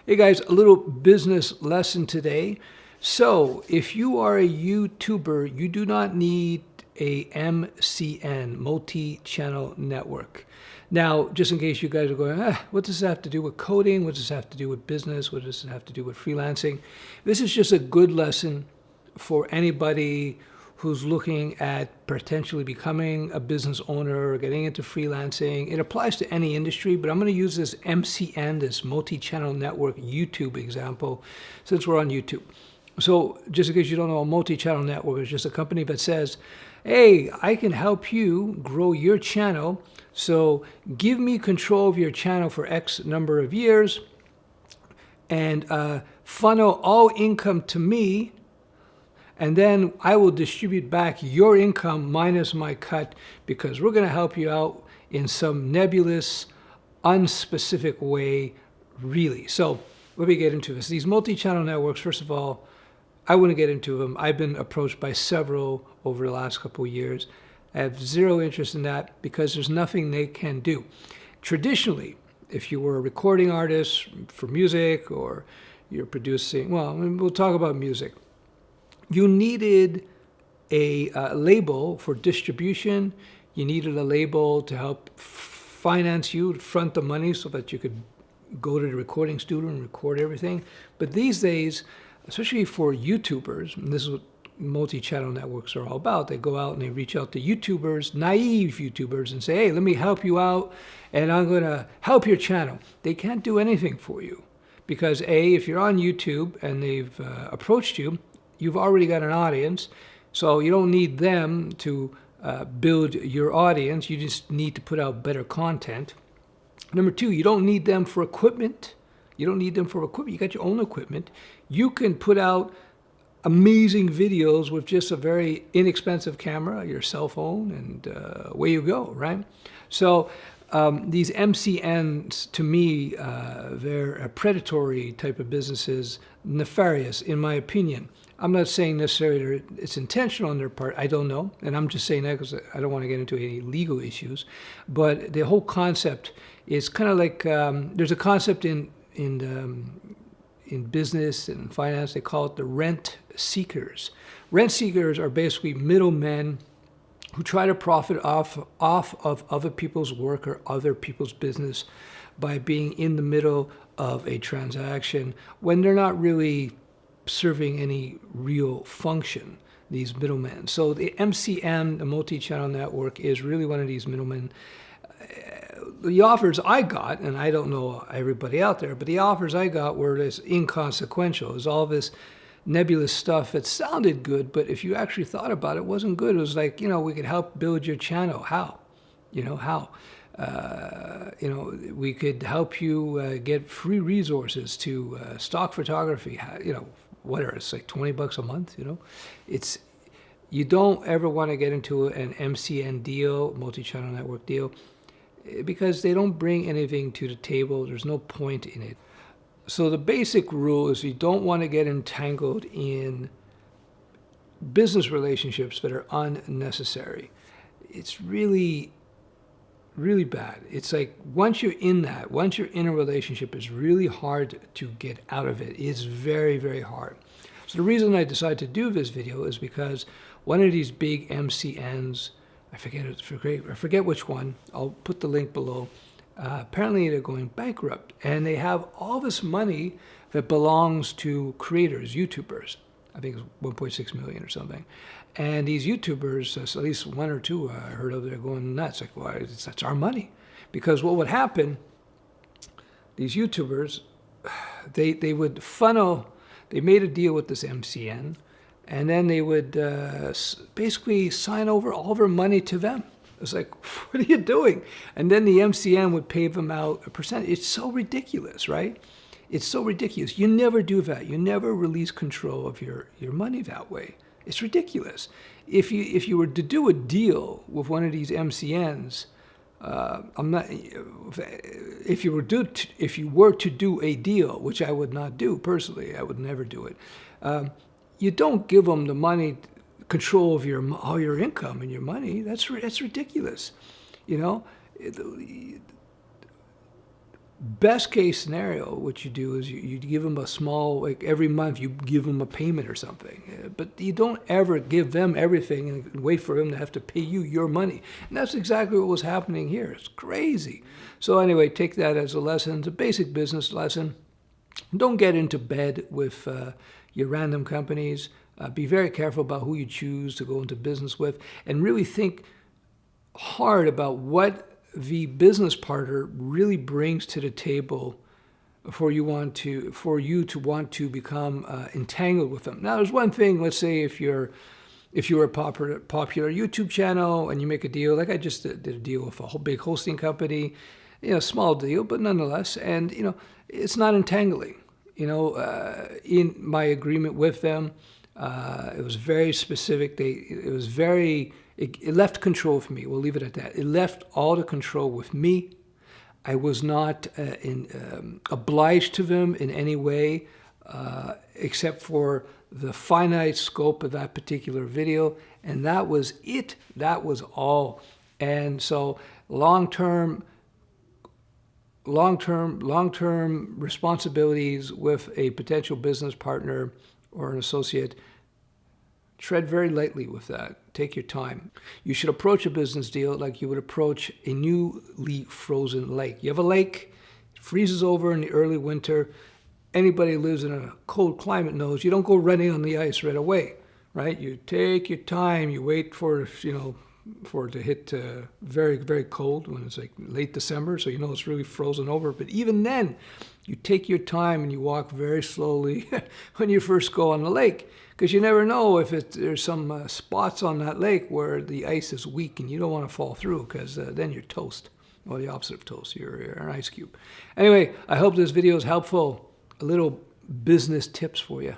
Hey guys, a little business lesson today. So, if you are a YouTuber, you do not need a MCN, multi-channel network. Now, just in case you guys are going, what does this have to do with coding? What does this have to do with business? What does this have to do with freelancing? This is just a good lesson for anybody who's looking at potentially becoming a business owner or getting into freelancing. It applies to any industry, but I'm going to use this MCN, this multi-channel network YouTube example, since we're on YouTube. So just in case you don't know, a multi-channel network is just a company that says, hey, I can help you grow your channel. So give me control of your channel for X number of years and funnel all income to me. And then I will distribute back your income minus my cut because we're going to help you out in some nebulous, unspecific way, really. So let me get into this. These multi-channel networks, first of all, I wouldn't get into them. I've been approached by several over the last couple of years. I have zero interest in that because there's nothing they can do. Traditionally, if you were a recording artist for music or you're producing, well, we'll talk about music. You needed a label for distribution. You needed a label to help finance you, front the money so that you could go to the recording studio and record everything. But these days, especially for YouTubers, and this is what multi-channel networks are all about, they go out and they reach out to YouTubers, naive YouTubers, and say, hey, let me help you out, and I'm going to help your channel. They can't do anything for you because, A, if you're on YouTube and they've approached you, you've already got an audience, so you don't need them to build your audience. You just need to put out better content. Number two, you don't need them for equipment. You don't need them for equipment. You got your own equipment. You can put out amazing videos with just a very inexpensive camera, your cell phone, and away you go, right? So these MCNs, to me, they're a predatory type of businesses, nefarious, in my opinion. I'm not saying necessarily it's intentional on their part. I don't know. And I'm just saying that because I don't want to get into any legal issues. But the whole concept is kind of like there's a concept in business and finance. They call it the rent seekers. Rent seekers are basically middlemen who try to profit off of other people's work or other people's business by being in the middle of a transaction when they're not really serving any real function, these middlemen. So the MCN, the multi-channel network, is really one of these middlemen. The offers I got, and I don't know everybody out there, but the offers I got were this inconsequential. It was all this nebulous stuff that sounded good, but if you actually thought about it, it wasn't good. It was like, we could help build your channel. How? How? We could help you get free resources to stock photography, whatever, it's like $20 a month, you don't ever want to get into an MCN deal, multi-channel network deal, because they don't bring anything to the table. There's no point in it. So the basic rule is you don't want to get entangled in business relationships that are unnecessary. It's really, really bad. It's like once you're in a relationship, it's really hard to get out of it. It's very, very hard. So the reason I decided to do this video is because one of these big MCNs, I forget which one, I'll put the link below. Apparently they're going bankrupt and they have all this money that belongs to creators, YouTubers. I think it's 1.6 million or something. And these YouTubers, at least one or two I heard of, they're going nuts. Like, well, that's our money. Because what would happen, these YouTubers, they would funnel, they made a deal with this MCN, and then they would basically sign over all their money to them. It's like, what are you doing? And then the MCN would pay them out a percent. It's so ridiculous, right? It's so ridiculous. You never do that. You never release control of your money that way. It's ridiculous. If you were to do a deal with one of these MCNs, if you were to do a deal, which I would not do personally, I would never do it. You don't give them the money, control of all your income and your money. That's ridiculous. Best case scenario, what you do is you give them a small, like every month you give them a payment or something. But you don't ever give them everything and wait for them to have to pay you your money. And that's exactly what was happening here. It's crazy. So anyway, take that as a lesson. It's a basic business lesson. Don't get into bed with your random companies. Be very careful about who you choose to go into business with, and really think hard about what the business partner really brings to the table for you to want to become entangled with them. Now, there's one thing. Let's say if you're a popular YouTube channel and you make a deal, like I just did a deal with a whole big hosting company, small deal, but nonetheless, and it's not entangling. In my agreement with them, it was very specific. It left control for me. We'll leave it at that. It left all the control with me. I was not obliged to them in any way, except for the finite scope of that particular video, and that was it. That was all. And so long-term responsibilities with a potential business partner or an associate, tread very lightly with that. Take your time. You should approach a business deal like you would approach a newly frozen lake. You have a lake, it freezes over in the early winter. Anybody who lives in a cold climate knows you don't go running on the ice right away, right? You take your time. You wait for it to hit very, very cold when it's like late December, so it's really frozen over. But even then, you take your time and you walk very slowly when you first go on the lake, because you never know if there's some spots on that lake where the ice is weak and you don't want to fall through, because then you're toast. Well, the opposite of toast, you're an ice cube. Anyway, I hope this video is helpful. A little business tips for you.